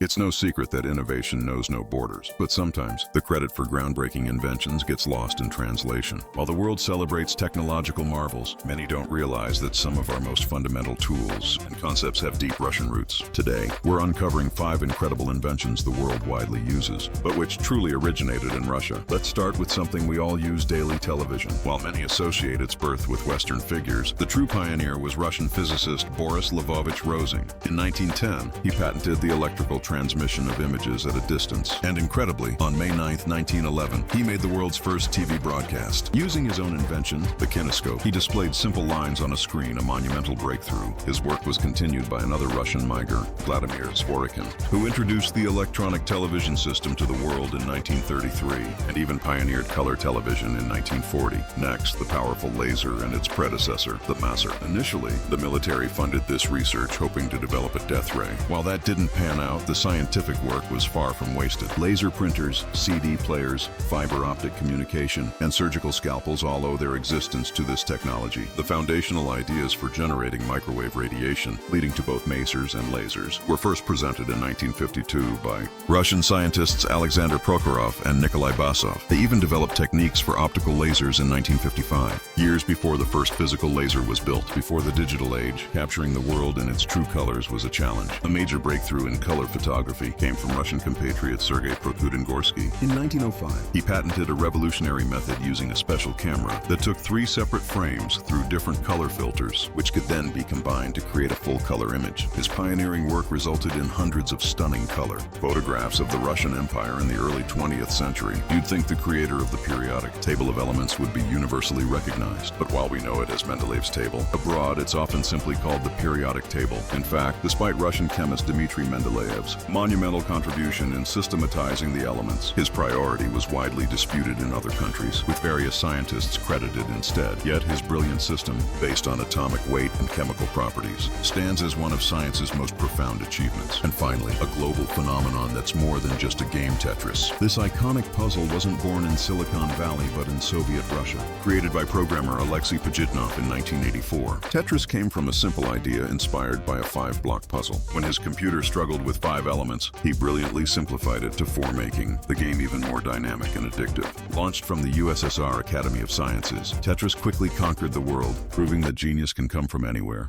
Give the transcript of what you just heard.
It's no secret that innovation knows no borders, but sometimes the credit for groundbreaking inventions gets lost in translation. While the world celebrates technological marvels, many don't realize that some of our most fundamental tools and concepts have deep Russian roots. Today, we're uncovering 5 incredible inventions the world widely uses, but which truly originated in Russia. Let's start with something we all use daily: television. While many associate its birth with Western figures, the true pioneer was Russian physicist Boris Lvovich Rosing. In 1910, he patented the electrical transmission of images at a distance. And incredibly, on May 9, 1911, he made the world's first TV broadcast. Using his own invention, the kinescope, he displayed simple lines on a screen, a monumental breakthrough. His work was continued by another Russian migrant, Vladimir Zworykin, who introduced the electronic television system to the world in 1933, and even pioneered color television in 1940. Next, the powerful laser and its predecessor, the maser. Initially, the military funded this research, hoping to develop a death ray. While that didn't pan out, the scientific work was far from wasted. Laser printers, CD players, fiber optic communication, and surgical scalpels all owe their existence to this technology. The foundational ideas for generating microwave radiation, leading to both masers and lasers, were first presented in 1952 by Russian scientists Alexander Prokhorov and Nikolai Basov. They even developed techniques for optical lasers in 1955, years before the first physical laser was built. Before the digital age, capturing the world in its true colors was a challenge. A major breakthrough in color photography came from Russian compatriot Sergei Prokudin-Gorsky. In 1905, he patented a revolutionary method using a special camera that took 3 separate frames through different color filters, which could then be combined to create a full-color image. His pioneering work resulted in hundreds of stunning color photographs of the Russian Empire in the early 20th century. You'd think the creator of the periodic table of elements would be universally recognized, but while we know it as Mendeleev's table, abroad it's often simply called the periodic table. In fact, despite Russian chemist Dmitri Mendeleev's monumental contribution in systematizing the elements, his priority was widely disputed in other countries, with various scientists credited instead. Yet his brilliant system, based on atomic weight and chemical properties, stands as one of science's most profound achievements. And finally, a global phenomenon that's more than just a game: Tetris. This iconic puzzle wasn't born in Silicon Valley, but in Soviet Russia. Created by programmer Alexey Pajitnov in 1984, Tetris came from a simple idea inspired by a 5-block puzzle. When his computer struggled with 5 elements, he brilliantly simplified it to 4, making the game even more dynamic and addictive. Launched from the USSR Academy of Sciences, Tetris quickly conquered the world, proving that genius can come from anywhere.